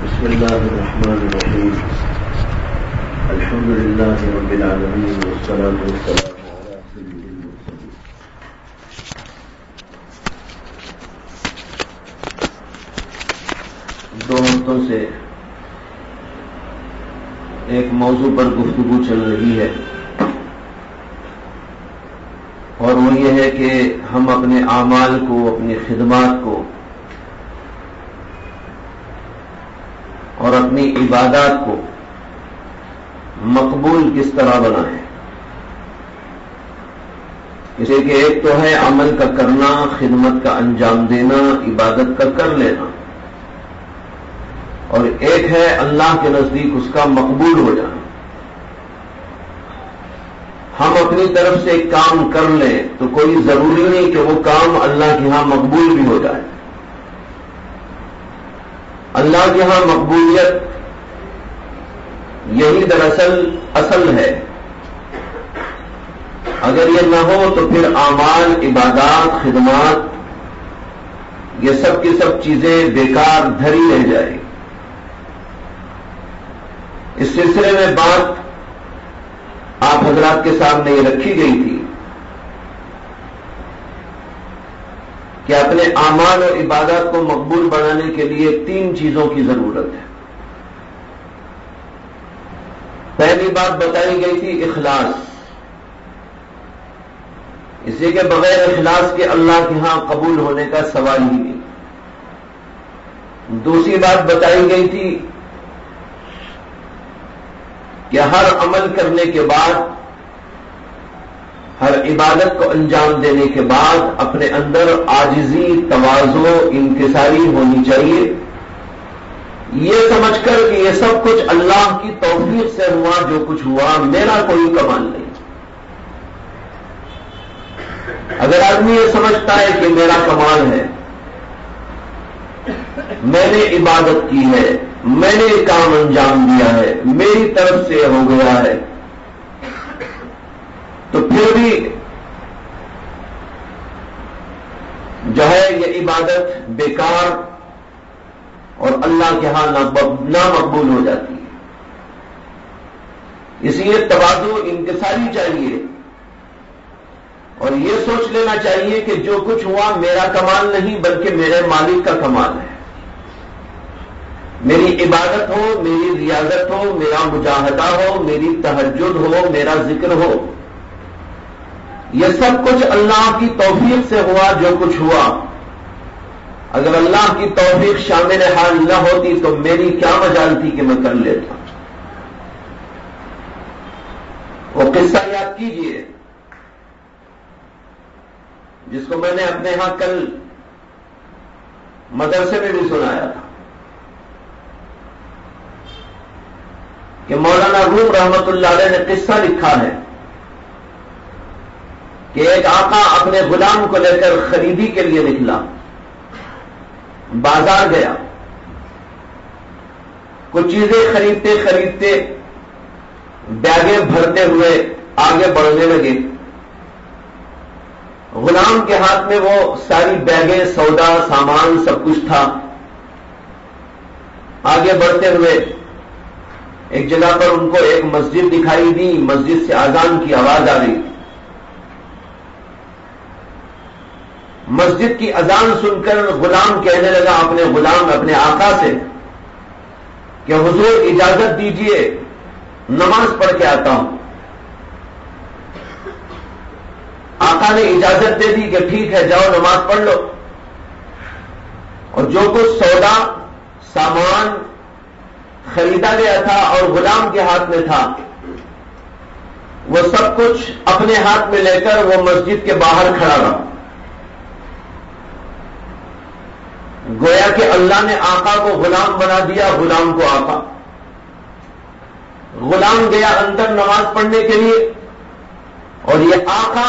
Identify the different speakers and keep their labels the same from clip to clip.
Speaker 1: بسم الله الرحمن الرحيم. الحمد لله رب العالمين والصلاة والسلام على سيد المرسلين. دو ہفتوں سے ایک موضوع پر گفتگو چل رہی ہے اور وہ یہ ہے کہ ہم اپنے اعمال کو، اپنی خدمات کو اور اپنی عبادات کو مقبول کس طرح بنائیں. اسے کہ ایک تو ہے عمل کا کرنا، خدمت کا انجام دینا، عبادت کا کر لینا، اور ایک ہے اللہ کے نزدیک اس کا مقبول ہو جانا. ہم اپنی طرف سے ایک کام کر لیں تو کوئی ضروری نہیں کہ وہ کام اللہ کے ہاں مقبول بھی ہو جائے. اللہ کے ہاں مقبولیت یہی دراصل اصل ہے. اگر یہ نہ ہو تو پھر اعمال، عبادات، خدمات یہ سب کی سب چیزیں بیکار دھری رہ جائیں. اس سلسلے میں بات آپ حضرات کے سامنے یہ رکھی گئی تھی کہ اپنے اعمال اور عبادات کو مقبول بنانے کے لیے 3 چیزوں کی ضرورت ہے. پہلی بات بتائی گئی تھی اخلاص، اس لیے کہ بغیر اخلاص کے اللہ کے ہاں قبول ہونے کا سوال ہی نہیں. دوسری بات بتائی گئی تھی کہ ہر عمل کرنے کے بعد، ہر عبادت کو انجام دینے کے بعد اپنے اندر عاجزی، تواضع، انکساری ہونی چاہیے، یہ سمجھ کر کہ یہ سب کچھ اللہ کی توفیق سے ہوا. جو کچھ ہوا میرا کوئی کمال نہیں. اگر آدمی یہ سمجھتا ہے کہ میرا کمال ہے، میں نے عبادت کی ہے، میں نے کام انجام دیا ہے، میری طرف سے ہو گیا ہے، تو پھر بھی جو ہے یہ عبادت بیکار اور اللہ کے ہاں نامقبول ہو جاتی ہے. اس لیے تواضع، انکساری چاہیے اور یہ سوچ لینا چاہیے کہ جو کچھ ہوا میرا کمال نہیں بلکہ میرے مالک کا کمال ہے. میری عبادت ہو، میری ریاضت ہو، میرا مجاہدہ ہو، میری تہجد ہو، میرا ذکر ہو، یہ سب کچھ اللہ کی توفیق سے ہوا. جو کچھ ہوا اگر اللہ کی توفیق شامل حال نہ ہوتی تو میری کیا مجال تھی کہ میں کر لیتا. وہ قصہ یاد کیجئے جس کو میں نے اپنے ہاں کل مدرسے میں بھی سنایا تھا کہ مولانا روم رحمت اللہ علیہ نے قصہ لکھا ہے کہ ایک آقا اپنے غلام کو لے کر خریدی کے لیے نکلا، بازار گیا، کچھ چیزیں خریدتے خریدتے بیگیں بھرتے ہوئے آگے بڑھنے لگے. غلام کے ہاتھ میں وہ ساری بیگیں، سودا، سامان سب کچھ تھا. آگے بڑھتے ہوئے ایک جگہ پر ان کو ایک مسجد دکھائی دی. مسجد سے اذان کی آواز آ رہی. مسجد کی اذان سن کر غلام کہنے لگا اپنے غلام، اپنے آقا سے کہ حضور اجازت دیجئے نماز پڑھ کے آتا ہوں. آقا نے اجازت دے دی کہ ٹھیک ہے جاؤ نماز پڑھ لو. اور جو کچھ سودا، سامان خریدا گیا تھا اور غلام کے ہاتھ میں تھا وہ سب کچھ اپنے ہاتھ میں لے کر وہ مسجد کے باہر کھڑا رہا. گویا کہ اللہ نے آقا کو غلام بنا دیا، غلام کو آقا. غلام گیا اندر نماز پڑھنے کے لیے اور یہ آقا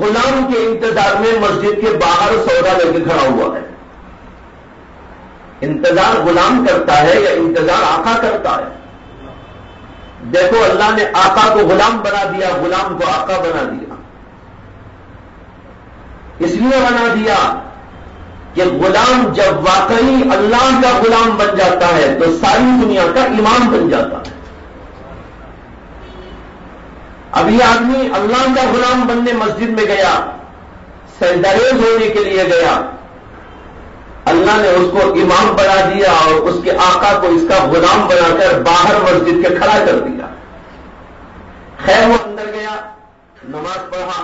Speaker 1: غلام کے انتظار میں مسجد کے باہر سودا لے کے کھڑا ہوا ہے. انتظار غلام کرتا ہے یا انتظار آقا کرتا ہے؟ دیکھو اللہ نے آقا کو غلام بنا دیا، غلام کو آقا بنا دیا. اس لیے بنا دیا کہ غلام جب واقعی اللہ کا غلام بن جاتا ہے تو تو ساری دنیا کا امام بن جاتا ہے. اب یہ آدمی اللہ کا غلام بننے مسجد میں گیا, سجدہ-ریز ہونے کے لیے گیا, اللہ نے اس کو امام بنا دیا اور اس کے آقا کو اس کا غلام بنا کر باہر مسجد کے کھڑا کر دیا. خیر وہ اندر گیا, نماز پڑھا,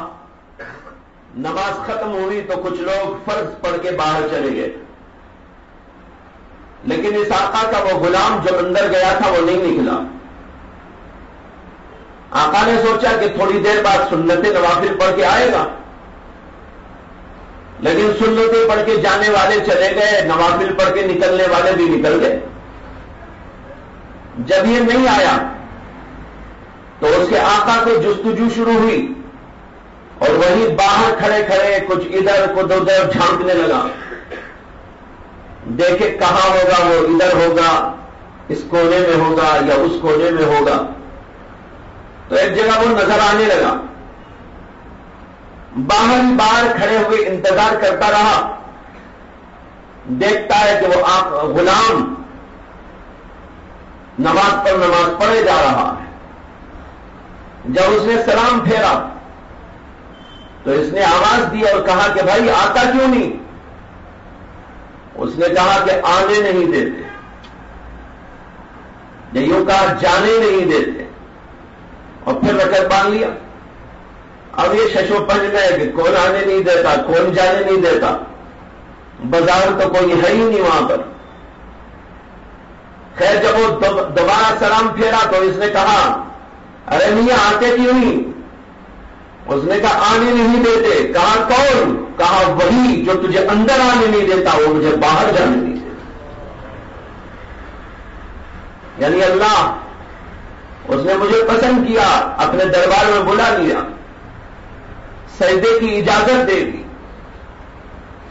Speaker 1: نماز ختم ہوئی تو کچھ لوگ فرض پڑھ کے باہر چلے گئے, لیکن اس آقا کا وہ غلام جو اندر گیا تھا وہ نہیں نکلا. آقا نے سوچا کہ تھوڑی دیر بعد سنت نوافل پڑھ کے آئے گا, لیکن سنتیں پڑھ کے جانے والے چلے گئے, نوافل پڑھ کے نکلنے والے بھی نکل گئے. جب یہ نہیں آیا تو اس کے آقا کو جستجو شروع ہوئی اور وہی باہر کھڑے کھڑے کچھ ادھر کچھ ادھر جھانکنے لگا. دیکھے کہاں ہوگا, وہ ادھر ہوگا, اس کونے میں ہوگا یا اس کونے میں ہوگا. تو ایک جگہ وہ نظر آنے لگا, باہر کھڑے ہوئے انتظار کرتا رہا. دیکھتا ہے کہ وہ غلام نماز پر نماز پڑھے جا رہا ہے. جب اس نے سلام پھیرا تو اس نے آواز دی اور کہا کہ بھائی آتا کیوں نہیں؟ اس نے کہا کہ آنے نہیں دیتے, یا یوں کہا جانے نہیں دیتے, اور پھر رکعت باندھ لیا. اب یہ ششو پنج میں ہے کہ کون آنے نہیں دیتا, کون جانے نہیں دیتا, بازار تو کوئی ہے ہی نہیں وہاں پر. خیر جب وہ دوبارہ سلام پھیرا تو اس نے کہا ارے میاں آتے کیوں نہیں؟ اس نے کہا آنے نہیں دیتے. کہا کون؟ کہا وہی جو تجھے اندر آنے نہیں دیتا وہ مجھے باہر جانے نہیں دیتا. یعنی اللہ اس نے مجھے پسند کیا, اپنے دربار میں بلا لیا, سجدے کی اجازت دے دی.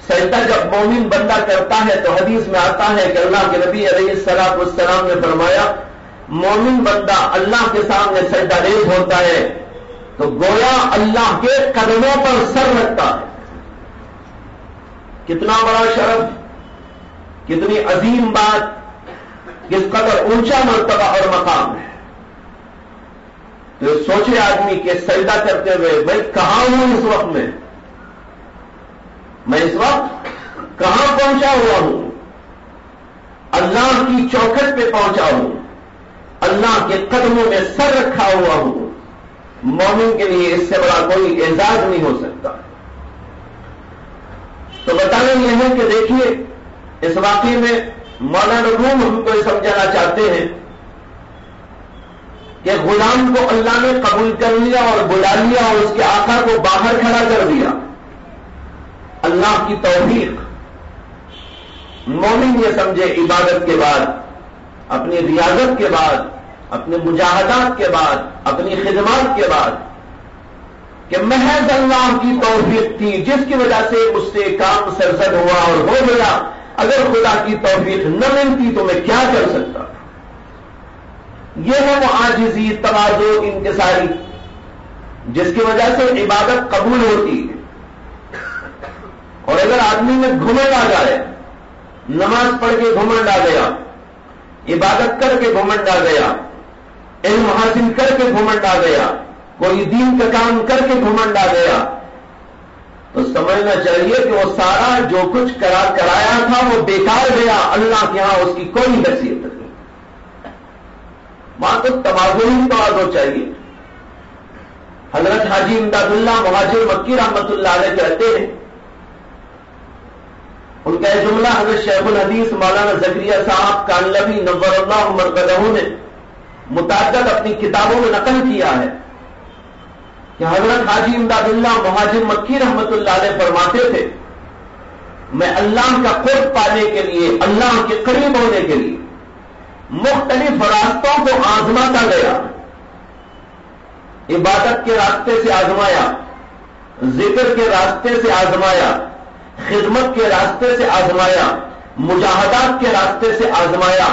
Speaker 1: سجدہ جب مومن بندہ کرتا ہے تو حدیث میں آتا ہے کہ اللہ کے نبی علیہ الصلوۃ والسلام نے فرمایا مومن بندہ اللہ کے سامنے سجدہ ریز ہوتا ہے تو گویا اللہ کے قدموں پر سر رکھتا ہے. کتنا بڑا شرف, کتنی عظیم بات, کس قدر اونچا مرتبہ اور مقام ہے. تو سوچے آدمی کہ سجدہ کرتے ہوئے میں کہاں ہوں اس وقت میں اس وقت کہاں پہنچا ہوا ہوں؟ اللہ کی چوکھٹ پہ پہنچا ہوں, اللہ کے قدموں میں سر رکھا ہوا ہوں. مومن کے لیے اس سے بڑا کوئی اعزاز نہیں ہو سکتا. تو بتانا یہ ہے کہ دیکھیے اس واقعے میں مولانا روم ہم کو یہ سمجھانا چاہتے ہیں کہ غلام کو اللہ نے قبول کر لیا اور بلا لیا اور اس کے آقا کو باہر کھڑا کر دیا. اللہ کی توفیق. مومن یہ سمجھے عبادت کے بعد, اپنی ریاضت کے بعد, اپنے مجاہدات کے بعد, اپنی خدمات کے بعد کہ محض اللہ کی توفیق تھی جس کی وجہ سے اس سے کام سرزد ہوا اور ہو گیا. اگر خدا کی توفیق نہ ملتی تو میں کیا کر سکتا. یہ ہے وہ عاجزی, تواضع, انکساری جس کی وجہ سے عبادت قبول ہوتی ہے. اور اگر آدمی میں گھمنڈ آ جائے, نماز پڑھ کے گھمنڈ آ گیا, عبادت کر کے گھمنڈ آ گیا, علم حاصل کر کے گھمنڈ آ گیا, کوئی دین کا کام کر کے گھمنڈ آ گیا, تو سمجھنا چاہیے کہ وہ سارا جو کچھ کرایا تھا وہ بیکار گیا. اللہ کے ہاں اس کی کوئی حیثیت نہیں. وہاں تو تواضع چاہیے. حضرت حاجی امداد اللہ مہاجر مکی رحمت اللہ علیہ کہتے ہیں, ان کا یہ جملہ حضرت شیخ الحدیث مولانا زکریا صاحب کانلوی نور اللہ مرکزہ نے متعدد اپنی کتابوں میں نقل کیا ہے کہ حضرت حاجی امداد اللہ مہاجر مکی رحمت اللہ علیہ فرماتے تھے میں اللہ کا قرب پانے کے لیے, اللہ کے قریب ہونے کے لیے مختلف راستوں کو آزماتا گیا. عبادت کے راستے سے آزمایا, ذکر کے راستے سے آزمایا, خدمت کے راستے سے آزمایا, مجاہدات کے راستے سے آزمایا,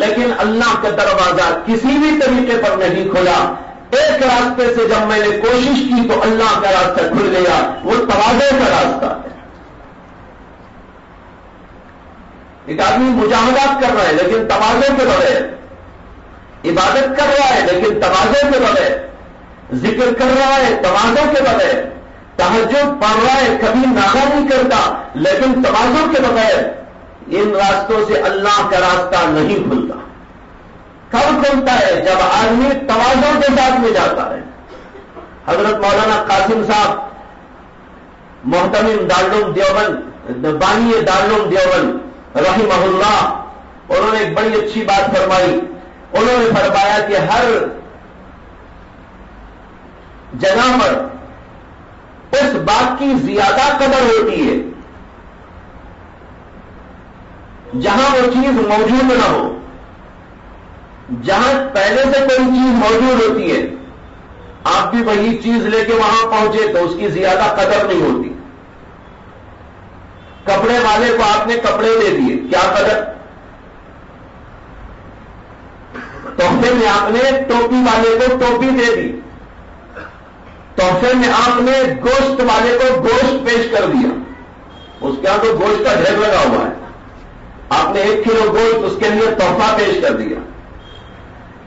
Speaker 1: لیکن اللہ کا دروازہ کسی بھی طریقے پر نہیں کھلا. ایک راستے سے جب میں نے کوشش کی تو اللہ کا راستہ کھل گیا, وہ تواضع کا راستہ ہے. ایک آدمی مجاہدات کر رہا ہے لیکن تواضع کے بغیر، عبادت کر رہا ہے لیکن تواضع کے بغیر، ذکر کر رہا ہے تواضع کے بغیر، تہجد پڑھ رہا ہے، کبھی ناغہ نہیں کرتا لیکن تواضع کے بغیر، ان راستوں سے اللہ کا راستہ نہیں کھلتا۔ کب کھلتا ہے؟ جب آدمی تواضع کے ساتھ میں جاتا ہے۔ حضرت مولانا قاسم صاحب محتمم دارالعلوم دیوبند، بانی دارالعلوم دیوبند رحمہ اللہ، انہوں نے ایک بڑی اچھی بات فرمائی۔ انہوں نے فرمایا کہ ہر جگہ پر اس بات کی زیادہ قدر ہوتی ہے جہاں وہ چیز موجود نہ ہو۔ جہاں پہلے سے کوئی چیز موجود ہوتی ہے، آپ بھی وہی چیز لے کے وہاں پہنچے تو اس کی زیادہ قدر نہیں ہوتی۔ کپڑے والے کو آپ نے کپڑے دے دیے، کیا قدر؟ تحفے میں آپ نے ٹوپی والے کو ٹوپی دے دی، تحفے میں آپ نے گوشت والے کو گوشت پیش کر دیا، اس کے ہاں تو گوشت کا ڈھیر لگا ہوا ہے، آپ نے 1 کلو گوشت اس کے لیے تحفہ پیش کر دیا۔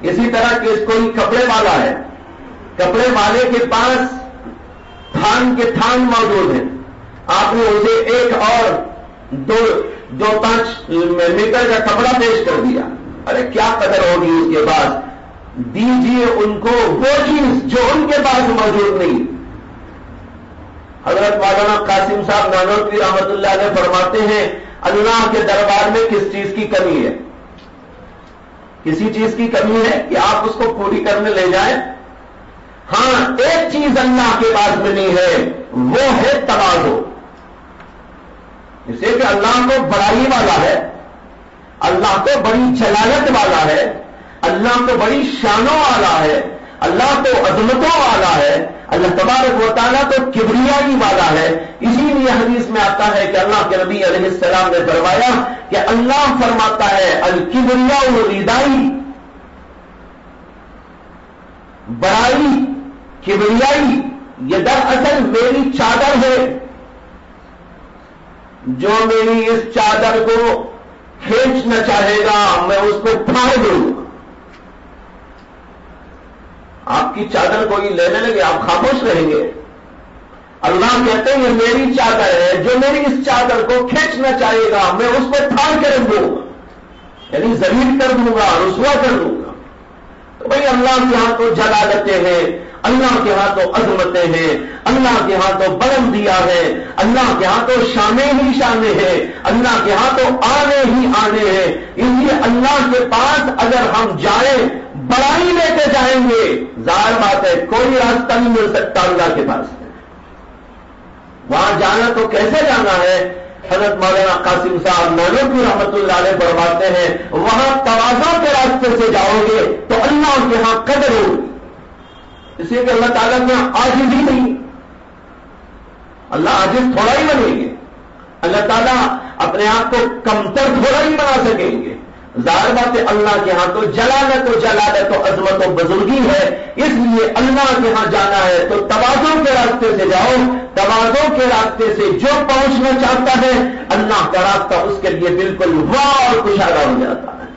Speaker 1: اسی طرح کہ کوئی کپڑے والا ہے، کپڑے والے کے پاس تھان کے تھان موجود ہیں، آپ نے اسے 1 اور 2.5 میٹر کا کپڑا پیش کر دیا۔ ارے کیا قدر ہوگی اس کے پاس؟ دیجیے ان کو وہ چیز جو ان کے پاس موجود نہیں۔ حضرت مولانا قاسم صاحب نانوتوی رحمۃ اللہ علیہ فرماتے ہیں اللہ کے دربار میں کس چیز کی کمی ہے؟ کسی چیز کی کمی ہے کہ آپ اس کو پوری کرنے لے جائیں؟ ہاں، ایک چیز اللہ کے پاس میں نہیں ہے، وہ ہے تواضع۔ اسے کہ اللہ تو بڑائی والا ہے، اللہ تو بڑی جلالت والا ہے، اللہ تو بڑی شانوں والا ہے، اللہ تو عظمتوں والا ہے، اللہ تبارک و تعالیٰ تو کبریائی والا ہے۔ اسی لیے حدیث میں آتا ہے کہ اللہ کے نبی علیہ السلام نے فرمایا کہ اللہ فرماتا ہے الکبریاء ردائی، بڑائی، کبریائی یہ دراصل میری چادر ہے، جو میری اس چادر کو کھینچنا چاہے گا میں اس کو پھاڑ دوں گا۔ آپ کی چادر کوئی لینے لگے آپ خاموش رہیں گے؟ اللہ کہتے ہیں یہ میری چادر ہے، جو میری اس چادر کو کھینچنا چاہے گا میں اس کو پھاڑ کر دوں گا، یعنی ذلیل کر دوں گا، رسوا کر دوں گا۔ تو بھائی اللہ کے ہاں تو جلالتیں ہیں، اللہ کے ہاں تو عظمتیں ہیں، اللہ کے ہاں تو بلندیاں ہیں، اللہ کے ہاں تو شانیں ہی شانیں ہیں، اللہ کے ہاں تو آنے ہی آنے ہیں۔ اس لیے اللہ کے پاس اگر ہم جائیں بڑائی لے کے جائیں گے، ظاہر بات ہے کوئی راستہ نہیں مل سکتا اللہ کے پاس۔ وہاں جانا تو کیسے جانا ہے؟ حضرت مولانا قاسم صاحب نانوتوی رحمۃ اللہ علیہ فرماتے ہیں وہاں تواضع کے راستے سے جاؤ گے تو اللہ کے ہاں قدر ہوگی، اس لیے کہ اللہ تعالیٰ کے یہاں عاجز ہی نہیں، اللہ عاجز تھوڑا ہی بنیں گے، اللہ تعالیٰ اپنے آپ کو کمتر تھوڑا ہی بنا سکیں گے۔ ظاہر بات ہے اللہ کے ہاں تو جلالت و عظمت و بزرگی ہے، اس لیے اللہ کے ہاں جانا ہے تو تواضع کے راستے سے جاؤ، تواضع کے راستے سے جو پہنچنا چاہتا ہے اللہ کا راستہ اس کے لیے بالکل واہ کشادہ ہو جاتا ہے۔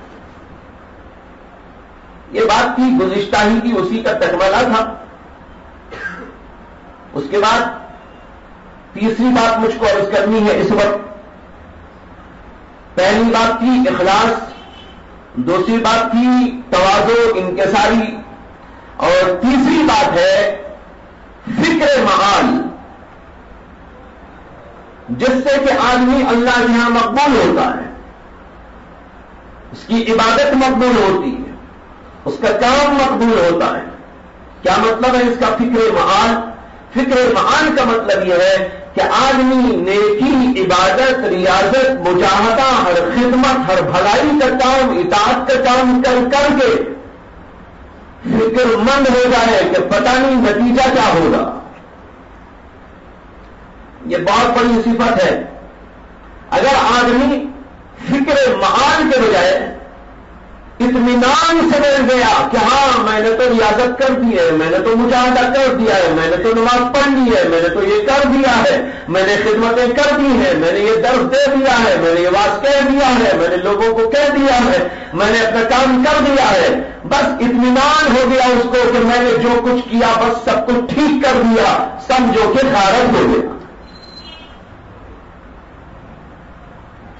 Speaker 1: یہ بات تھی گزشتہ ہی کی، اسی کا تکملہ تھا۔ اس کے بعد تیسری بات مجھ کو عرض کرنی ہے اس وقت۔ پہلی بات تھی اخلاص، دوسری بات تھی تواضع انکساری، اور تیسری بات ہے فکر معال، جس سے کہ آدمی اللہ کے یہاں مقبول ہوتا ہے، اس کی عبادت مقبول ہوتی ہے، اس کا کام مقبول ہوتا ہے۔ کیا مطلب ہے اس کا فکر معال؟ فکر معال کا مطلب یہ ہے کہ آدمی نیکی، عبادت، ریاضت، مجاہدہ، ہر خدمت، ہر بھلائی کا کام، اطاعت کا کام کر کر کے فکر مند ہو جائے کہ پتہ نہیں نتیجہ کیا ہوگا۔ یہ بہت بڑی صفت ہے۔ اگر آدمی فکر معال کے بجائے اطمینان سے مل گیا کہ ہاں میں نے تو ریاضت کر دی ہے، میں نے تو مجاہدہ کر دیا ہے، میں نے تو نماز پڑھ لی ہے، میں نے تو یہ کر دیا ہے، میں نے خدمتیں کر دی ہیں، میں نے یہ درس دے دیا ہے، میں نے یہ واز کہہ دیا ہے، میں نے لوگوں کو کہہ دیا ہے، میں نے اپنا کام کر دیا ہے، بس اطمینان ہو گیا اس کو کہ میں نے جو کچھ کیا بس سب کچھ ٹھیک کر دیا، سمجھو کہ غارت ہو گیا،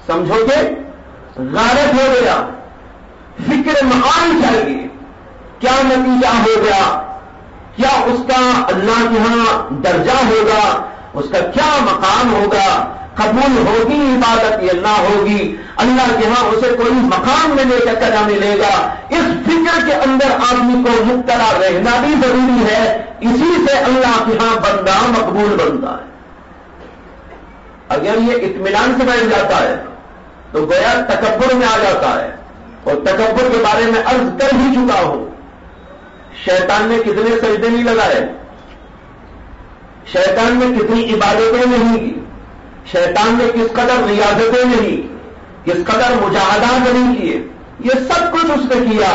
Speaker 1: سمجھو کہ غارت ہو گیا، فکر معان چاہیے کیا نتیجہ ہو گیا، کیا اس کا اللہ کے ہاں درجہ ہوگا، اس کا کیا مقام ہوگا، قبول ہوگی عبادت یا نہ ہوگی، اللہ کے ہاں اسے کوئی مقام ملے گا کہ نہ ملے گا، اس فکر کے اندر آدمی کو مبتلا رہنا بھی ضروری ہے، اسی سے اللہ کے ہاں بندہ مقبول بنتا ہے۔ اگر یہ اطمینان سے بیٹھ جاتا ہے تو گویا تکبر میں آ جاتا ہے، اور تکبر کے بارے میں عرض کر ہی چکا ہوں، شیطان نے کتنے سجدے نہیں لگائے، شیطان نے کتنی عبادتیں نہیں کی، شیطان نے کس قدر ریاضتیں نہیں، کس قدر مجاہدات نہیں کیے، یہ سب کچھ اس نے کیا،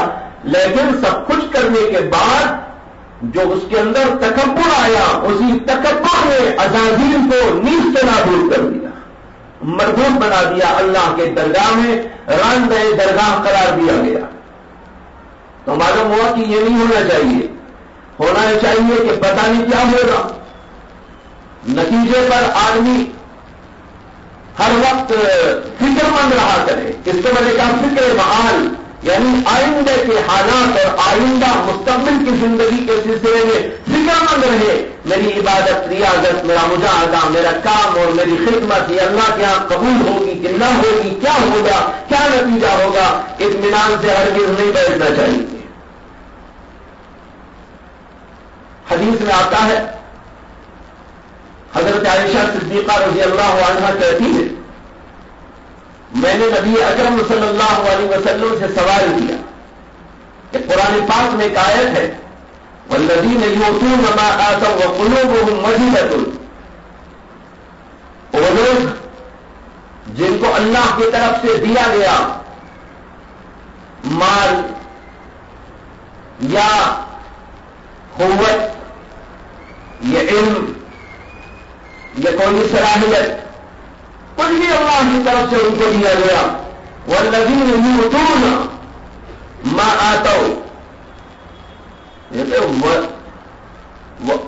Speaker 1: لیکن سب کچھ کرنے کے بعد جو اس کے اندر تکبر آیا، اسی تکبر نے عزازیل کو نیز سے نابود کر دیا، مردود بنا دیا، اللہ کے درگاہ میں راندہ درگاہ قرار دیا گیا۔ تو معلوم ہوا کہ یہ نہیں ہونا چاہیے، ہونا چاہیے کہ پتہ نہیں کیا ہوگا، نتیجے پر آدمی ہر وقت فکر مند رہا کرے، اس کو میں نے کہا فکر معال، یعنی آئندہ کے حالات اور آئندہ مستقبل کی زندگی کے سلسلے میں فکر مند رہے، میری عبادت، ریاضت، میرا مجاہدہ، میرا کام اور میری خدمت یہ اللہ کے یہاں قبول ہوگی کہ نہ ہوگی، کیا ہوگا، کیا نتیجہ ہوگا، اطمینان سے ہرگز نہیں بیٹھنا چاہیے۔ حدیث میں آتا ہے، حضرت عائشہ صدیقہ رضی اللہ عنہا کہتی ہے، میں نے نبی اکرم صلی اللہ علیہ وسلم سے سوال کیا کہ قرآن پاک میں ایک آیت ہے، والذین یؤتون ما آتوا وقلوبهم وجلۃ، وہ لوگ جن کو اللہ کی طرف سے دیا گیا مال یا قوت یا علم یا کوئی صلاحیت، کچھ بھی اللہ کی طرف سے ان کو دیا گیا، والذین یؤتون ما آتوا،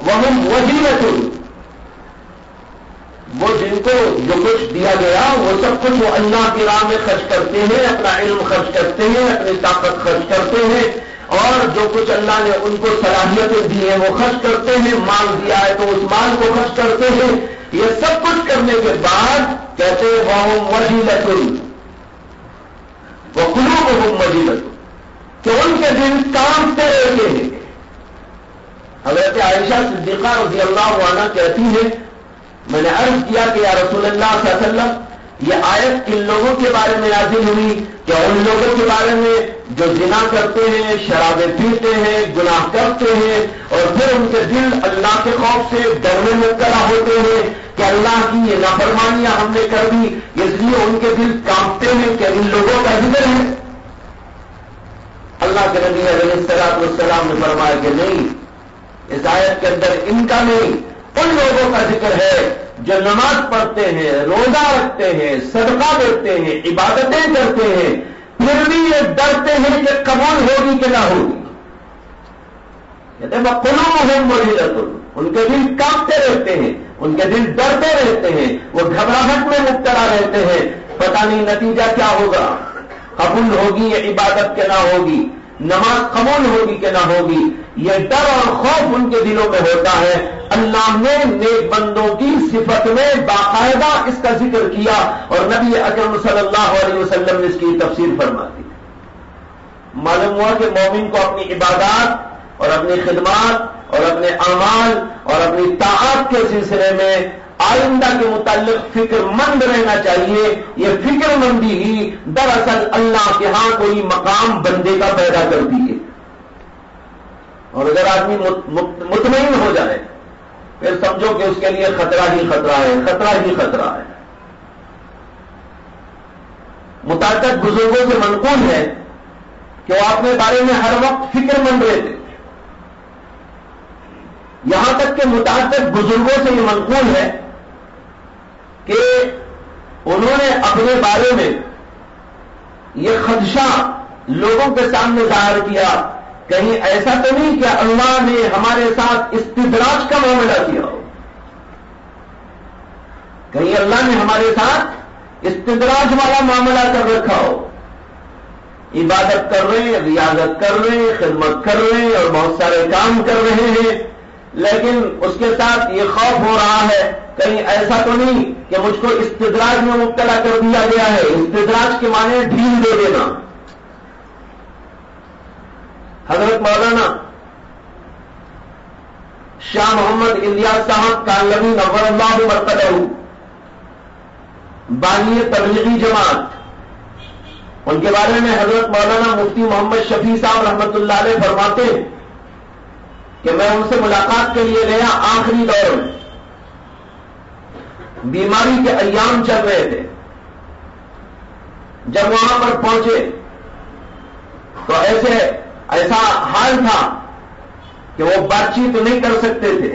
Speaker 1: وہم وجیلۃ، وہ جن کو جو کچھ دیا گیا وہ سب کچھ وہ اللہ کی راہ میں خرچ کرتے ہیں، اپنا علم خرچ کرتے ہیں، اپنی طاقت خرچ کرتے ہیں، اور جو کچھ اللہ نے ان کو صلاحیتیں دی ہیں وہ خرچ کرتے ہیں، مال دیا ہے تو اس مال کو خرچ کرتے ہیں، یہ سب کچھ کرنے کے بعد کہتے ہیں وَهُمْ وَجِلَةٌ وَقُلُوبُهُمْ وَجِلَةٌ، کہ ان کے دل کانپتے رہتے ہیں۔ حضرت عائشہ صدیقہ رضی اللہ عنہ کہتی ہے، میں نے عرض کیا کہ یا رسول اللہ صلی اللہ علیہ وسلم، یہ آیت کن لوگوں کے بارے میں نازل ہوئی؟ کیا ان لوگوں کے بارے میں جو زنا کرتے ہیں، شرابیں پیتے ہیں، گناہ کرتے ہیں، اور پھر ان کے دل اللہ کے خوف سے ڈر میں مبتلا ہوتے ہیں کہ اللہ کی یہ نافرمانیاں ہم نے کر دی، اس لیے ان کے دل کانپتے ہیں، کہ ان لوگوں کا ذکر ہے؟ اللہ کے نبی علیہ الصلوۃ والسلام نے فرمایا کہ نہیں، اس آیت کے اندر ان کا نہیں، ان لوگوں کا ذکر ہے جو نماز پڑھتے ہیں، روزہ رکھتے ہیں، صدقہ دیتے ہیں، عبادتیں کرتے ہیں، پھر بھی یہ ڈرتے ہیں کہ قبول ہوگی کہ نہ ہوگی۔ کہتے ہیں وَقُلُوبُهُمْ وَجِلَةٌ، ان کے دل کانپتے رہتے ہیں، ان کے دل ڈرتے رہتے ہیں، وہ گھبراہٹ میں مبتلا رہتے ہیں، پتہ نہیں نتیجہ کیا ہوگا، قبول ہوگی یا عبادت کہ نہ ہوگی، نماز قبول ہوگی کہ نہ ہوگی، یہ ڈر اور خوف ان کے دلوں میں ہوتا ہے۔ اللہ نے نیک بندوں کی صفت میں باقاعدہ اس کا ذکر کیا، اور نبی اکرم صلی اللہ علیہ وسلم نے اس کی تفسیر فرما دی۔ معلوم ہوا کہ مومن کو اپنی عبادات اور اپنی خدمات اور اپنے اعمال اور اپنی طاعات کے سلسلے میں آئندہ کے متعلق فکر مند رہنا چاہیے۔ یہ فکر مندی ہی دراصل اللہ کے ہاں کوئی مقام بندے کا پیدا کرتی ہے، اور اگر آدمی مطمئن ہو جائے پھر سمجھو کہ اس کے لیے خطرہ ہی خطرہ ہے، خطرہ ہی خطرہ ہے۔ متعدد بزرگوں سے منقول ہے کہ وہ اپنے بارے میں ہر وقت فکر مند رہتے. یہاں تک کہ متعدد بزرگوں سے یہ منقول ہے کہ انہوں نے اپنے بارے میں یہ خدشہ لوگوں کے سامنے ظاہر کیا، کہیں ایسا تو نہیں کہ اللہ نے ہمارے ساتھ استدراج کا معاملہ کیا ہو، کہیں اللہ نے ہمارے ساتھ استدراج والا معاملہ کر رکھا ہو. عبادت کر رہے ہیں، ریاضت کر رہے ہیں، خدمت کر رہے ہیں اور بہت سارے کام کر رہے ہیں، لیکن اس کے ساتھ یہ خوف ہو رہا ہے کہیں ایسا تو نہیں کہ مجھ کو استدراج میں مبتلا کر دیا گیا ہے. استدراج کے معنی ڈھیل دے دینا. حضرت مولانا شاہ محمد الیاس صاحب کانگڑی نور اللہ مرتبہ بانی تبلیغی جماعت، ان کے بارے میں حضرت مولانا مفتی محمد شفیع صاحب رحمۃ اللہ علیہ فرماتے ہیں کہ میں ان سے ملاقات کے لیے گیا آخری دور میں، بیماری کے ایام چل رہے تھے. جب وہاں پر پہنچے تو ایسا حال تھا کہ وہ بات چیت نہیں کر سکتے تھے.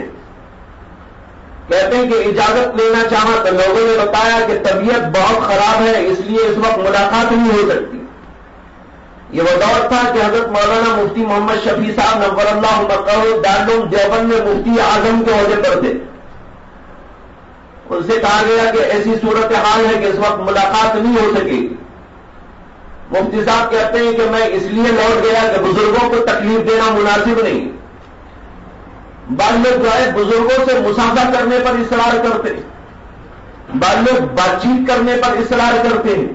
Speaker 1: کہتے ہیں کہ اجازت لینا چاہا تو لوگوں نے بتایا کہ طبیعت بہت خراب ہے، اس لیے اس وقت ملاقات نہیں ہو سکتی. یہ وہ دور تھا کہ حضرت مولانا مفتی محمد شفیع صاحب نور اللہ مرکز دارالعلوم دیوبند میں مفتی اعظم کے عہدے پر تھے. ان سے کہا گیا کہ ایسی صورتحال ہے کہ اس وقت ملاقات نہیں ہو سکے گی. مفتی صاحب کہتے ہیں کہ میں اس لیے لوٹ گیا کہ بزرگوں کو تکلیف دینا مناسب نہیں. بعض لوگ جو ہے بزرگوں سے مسافہ کرنے پر اصرار کرتے ہیں، بعض لوگ بات چیت کرنے پر اصرار کرتے ہیں.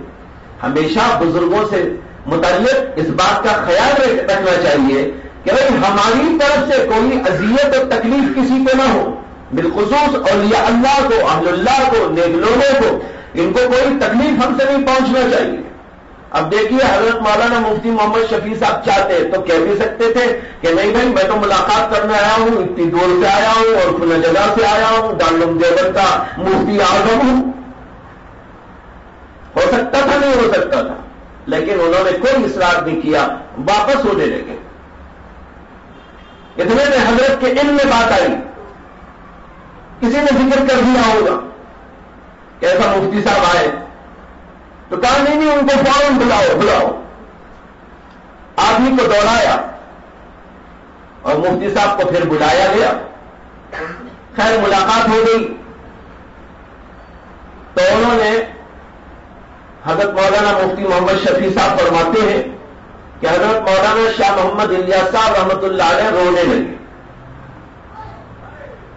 Speaker 1: ہمیشہ بزرگوں سے متعلق اس بات کا خیال رکھنا چاہیے کہ بھائی ہماری طرف سے کوئی اذیت اور تکلیف کسی کو نہ ہو. بالخصوص اولیاء اللہ کو، اہل اللہ کو، نیک لوگوں کو، ان کو کوئی تکلیف ہم سے نہیں پہنچنا چاہیے. اب دیکھیے حضرت مولانا مفتی محمد شفیع صاحب چاہتے تو کہہ بھی سکتے تھے کہ نہیں بھائی میں تو ملاقات کرنے آیا ہوں، اتنی دور سے آیا ہوں اور کھلے جگہ سے آیا ہوں، دارالعلوم دیوبند کا مفتی اعظم ہوں. ہو سکتا تھا، نہیں ہو سکتا تھا، لیکن انہوں نے کوئی اصرار نہیں کیا، واپس ہونے لگے. اتنے میں حضرت کے علم میں بات آئی. کسی نے ذکر کر دیا ہوگا کہ ایسا مفتی صاحب آئے تو کہا نہیں ان کو فوراً بلاؤ. آدمی کو دوڑایا اور مفتی صاحب کو پھر بلایا گیا. خیر ملاقات ہو گئی تو انہوں نے حضرت مولانا مفتی محمد شفیع صاحب فرماتے ہیں کہ حضرت مولانا شاہ محمد الیاس صاحب رحمۃ اللہ علیہ رونے لگے.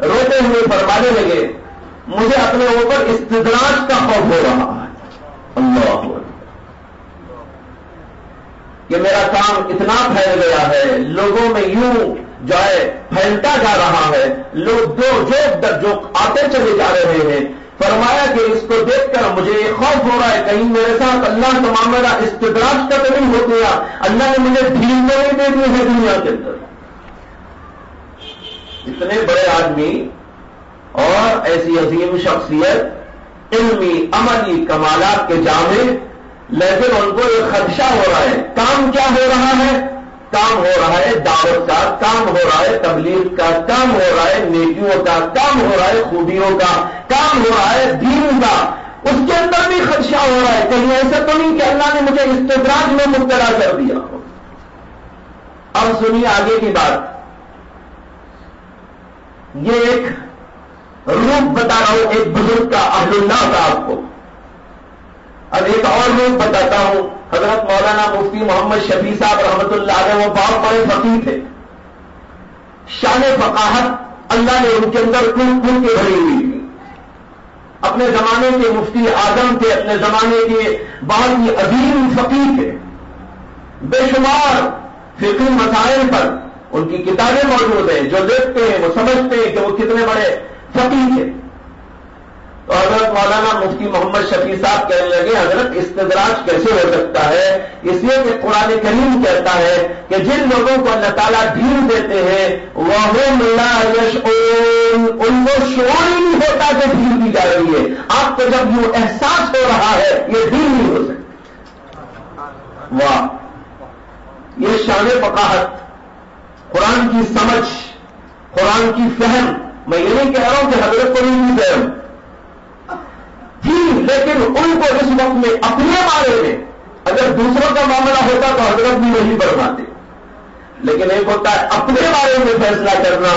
Speaker 1: روتے ہوئے فرمانے لگے مجھے اپنے اوپر استدراج کا خوف ہو رہا ہے. اللہ اکبر، کہ میرا کام اتنا پھیل گیا ہے، لوگوں میں یوں جو ہے پھیلتا جا رہا ہے، لوگ جو آتے چلے جا رہے ہیں. فرمایا کہ اس کو دیکھ کر مجھے یہ خوف ہو رہا ہے کہیں میرے ساتھ اللہ کا معاملہ استدراج کا تو نہیں ہو گیا، اللہ نے مجھے ڈھیل نہیں دے دی ہے دنیا کے اندر. اتنے بڑے آدمی اور ایسی عظیم شخصیت، علمی عملی کمالات کے جامع، لیکن ان کو یہ خدشہ ہو رہا ہے. کام کیا ہو رہا ہے؟ کام ہو رہا ہے دعوت کا، کام ہو رہا ہے تبلیغ کا، کام ہو رہا ہے نیکیوں کا، کام ہو رہا ہے خوبیوں کا، کام ہو رہا ہے دین کا. اس کے اندر بھی خدشہ ہو رہا ہے کہیں ایسا تو نہیں کہ اللہ نے مجھے استدراج میں مبتلا کر دیا. اب سنیے آگے کی بات. یہ ایک روپ بتا رہا ہوں ایک بزرگ کا، اہل اللہ کا آپ کو. اب ایک اور روپ بتاتا ہوں. حضرت مولانا مفتی محمد شفیع صاحب رحمۃ اللہ علیہ وہ بہت بڑے فقیہ تھے. شان فقاہت اللہ نے ان کے اندر کھل کے بھری ہوئی تھی. اپنے زمانے کے مفتی اعظم تھے، اپنے زمانے کے بہت ہی عظیم فقیہ تھے. بے شمار فقہی مسائل پر ان کی کتابیں موجود ہیں. جو دیکھتے ہیں وہ سمجھتے ہیں کہ وہ کتنے بڑے فقیہ تھے. تو حضرت مولانا مفتی محمد شفیع صاحب کہنے لگے حضرت استدراج کیسے ہو سکتا ہے؟ اس لیے کہ قرآن کریم کہتا ہے کہ جن لوگوں کو اللہ تعالیٰ ڈھیل دیتے ہیں وَهُمْ لَا يَشْعُرُونَ، ان کو شعور ہی نہیں ہوتا کہ ڈھیل دی جا رہی ہے. آپ کو جب یوں احساس ہو رہا ہے یہ ڈھیل نہیں ہو سکتی. واہ، یہ شان فقاہت، قرآن کی سمجھ، قرآن کی فہم. میں یہ نہیں کہہ رہا ہوں کہ حضرت کو نہیں فہم تھی، لیکن ان کو اس وقت میں اپنے بارے میں اگر دوسروں کا معاملہ ہوتا تو حضرت بھی نہیں فرماتے. لیکن ایک ہوتا ہے اپنے بارے میں فیصلہ کرنا،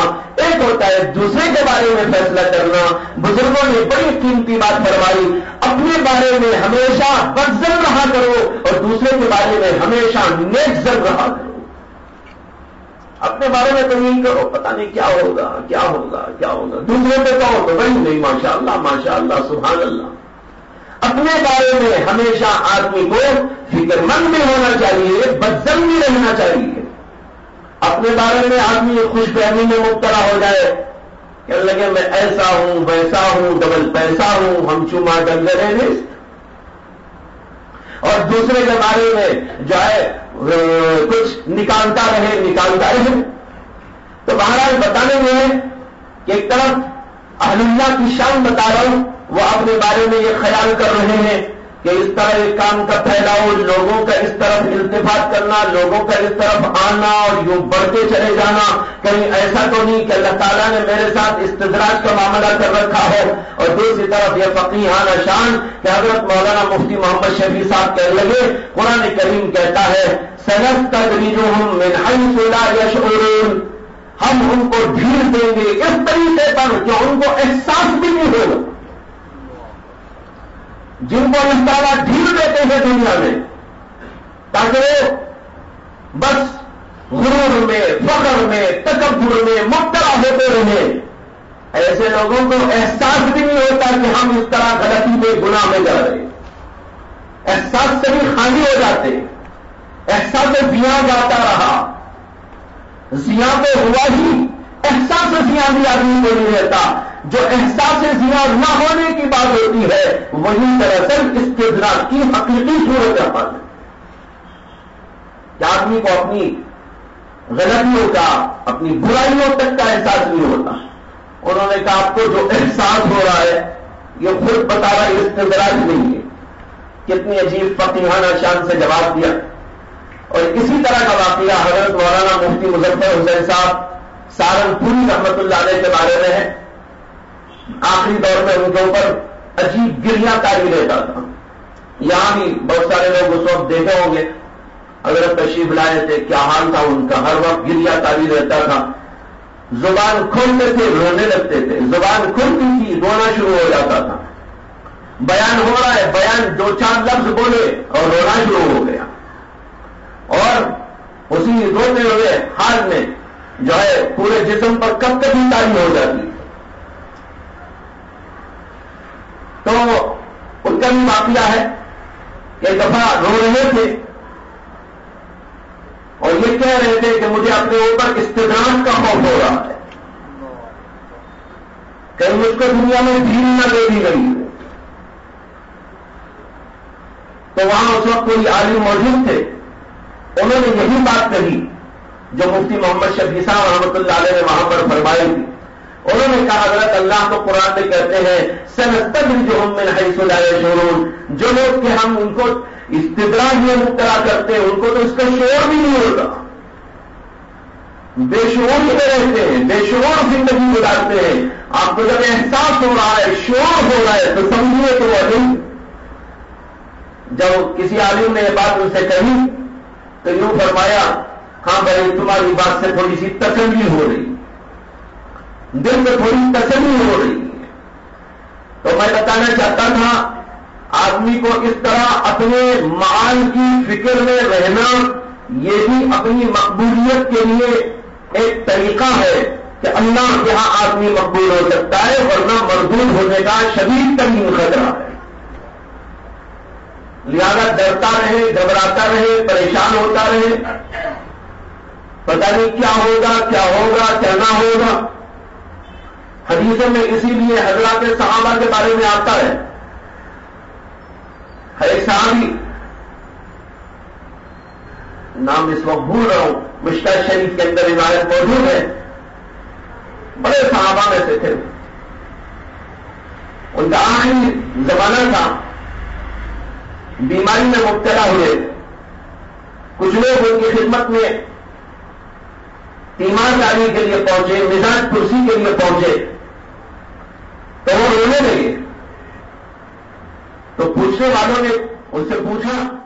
Speaker 1: ایک ہوتا ہے دوسرے کے بارے میں فیصلہ کرنا. بزرگوں نے بڑی قیمتی بات فرمائی، اپنے بارے میں ہمیشہ بدظن رہا کرو اور دوسرے کے بارے میں ہمیشہ نیک ظن رہا کرو. اپنے بارے میں تو نہیں کرو پتہ نہیں کیا ہوگا کیا ہوگا کیا ہوگا، دوسرے پہ کہو تو بھائی نہیں ماشاء اللہ سبحان اللہ. اپنے بارے میں ہمیشہ آدمی کو فکر مند بھی ہونا چاہیے، بدظن بھی رہنا چاہیے. اپنے بارے میں آدمی خوش فہمی میں مبتلا ہو جائے، کہنے لگے میں ایسا ہوں ویسا ہوں ڈبل پیسہ ہوں، ہم چما ڈنگر ہیں، اور دوسرے کے بارے میں جو ہے کچھ نکالتا رہے. تو بہرحال بتانے میں کہ ایک طرف اہل اللہ کی شان بتا رہا ہوں، وہ اپنے بارے میں یہ خیال کر رہے ہیں کہ اس طرح ایک کام کا پھیلاؤ، لوگوں کا اس طرف التفات کرنا، لوگوں کا اس طرف آنا اور یوں بڑھتے چلے جانا، کہیں ایسا تو نہیں کہ اللہ تعالیٰ نے میرے ساتھ استدراج کا معاملہ کر رکھا ہے. اور دوسری طرف یہ فقیہانہ شان کہ حضرت مولانا مفتی محمد شفیع صاحب کہنے لگے، قرآن کریم کہتا ہے سنستدرجہم من حیث لا یشعرون، ہم ان کو ڈھیل دیں گے اس طریقے پر کہ ان کو احساس بھی نہیں ہوگا. جن کو اللہ تعالیٰ ڈھیل دیتے ہیں دنیا میں تاکہ وہ بس غرور میں، فخر میں، تکبر میں مبتلا ہوتے رہے، ایسے لوگوں کو احساس بھی نہیں ہوتا کہ ہم اس طرح غلطی میں گناہ میں جا رہے. احساس سے بھی خالی ہو جاتے. احساس زیاں جاتا رہا، زیاں تو ہوا ہی، احساس زیاں بھی آدمی کو نہیں رہتا. جو احساس زیاں نہ ہونے کی بات ہوتی ہے وہی دراصل استدراج کی حقیقی صورت حال ہے کہ آدمی کو اپنی غلطیوں کا، اپنی برائیوں تک کا احساس نہیں ہوتا. انہوں نے کہا آپ کو جو احساس ہو رہا ہے یہ خود بتا رہا ہے استدراج نہیں ہے. کتنی عجیب فقیہانہ شان سے جواب دیا. اور اسی طرح کا واقعہ حضرت مولانا مفتی مظفر حسین صاحب سہارنپوری رحمت اللہ علیہ کے بارے میں ہے. آخری دور میں ان کے اوپر عجیب گریاں تاری رہتا تھا. یہاں بھی بہت سارے لوگ اس وقت دیکھے ہوں گے، اگر تشریف لائے تھے کیا حال تھا ان کا، ہر وقت گریاں تاری رہتا تھا. زبان کھولتے تھے رونے لگتے تھے، زبان کھلتی تھی رونا شروع ہو جاتا تھا. بیان ہو رہا ہے، بیان دو چار لفظ بولے اور رونا شروع ہو گیا. اور اسی روتے ہوئے حال میں جو ہے پورے جسم پر کب کبھی تاری ہو جاتی. تو ان کا بھی واقعہ ہے کہ ایک دفعہ رو رہے تھے اور یہ کہہ رہے تھے کہ مجھے اپنے اوپر استدراج کا خوف ہو رہا ہے، کہیں مجھ کو دنیا میں ڈھیل نہ دے دی گئی. تو وہاں اس وقت کوئی عالم موجود تھے، انہوں نے یہی بات کہی جو مفتی محمد شفیع صاحب رحمۃ اللہ علیہ نے وہاں پر فرمائی تھی. انہوں نے کہا حضرت اللہ تو قرآن میں کہتے ہیں سنستدرجہم من حیث لا یشعرون، جو لوگ کہ ہم ان کو استدراج میں مبتلا کرتے ہیں ان کو تو اس کا شعور بھی نہیں ہوتا، بے شعور میں رہتے ہیں، بے شعور زندگی گزارتے ہیں. آپ کو جب احساس ہو رہا ہے، شعور ہو رہا ہے تو سمجھیے تو وہ نہیں. جب کسی عالم نے یہ بات ان سے کہی تو یوں فرمایا ہاں بھائی تمہاری بات سے تھوڑی سی تسلی ہو رہی، دل میں تھوڑی تسلی ہو رہی ہے. تو میں بتانا چاہتا تھا آدمی کو اس طرح اپنے معال کی فکر میں رہنا یہ بھی اپنی مقبولیت کے لیے ایک طریقہ ہے کہ اللہ کے یہاں آدمی مقبول ہو سکتا ہے، ورنہ مردود ہونے کا شدید ترین خطرہ ہے. لہذا ڈرتا رہے، گھبراتا رہے، پریشان ہوتا رہے، پتہ نہیں کیا ہوگا کیا نہ ہوگا. حدیثوں میں اسی لیے حضرات صحابہ کے بارے میں آتا ہے. ایک صحابی نام اس وقت بھول رہا ہوں، مشکل شریف کے اندر روایت موجود ہے، بڑے صحابہ میں سے تھے. ان کا آخری زمانہ تھا، بیماری میں مبتلا ہوئے. کچھ لوگ ان کی خدمت میں ایمانداری کے لیے پہنچے، مزاج پرسی کے لیے پہنچے، تو وہ رونے لگے۔ تو پوچھنے والوں نے ان سے پوچھا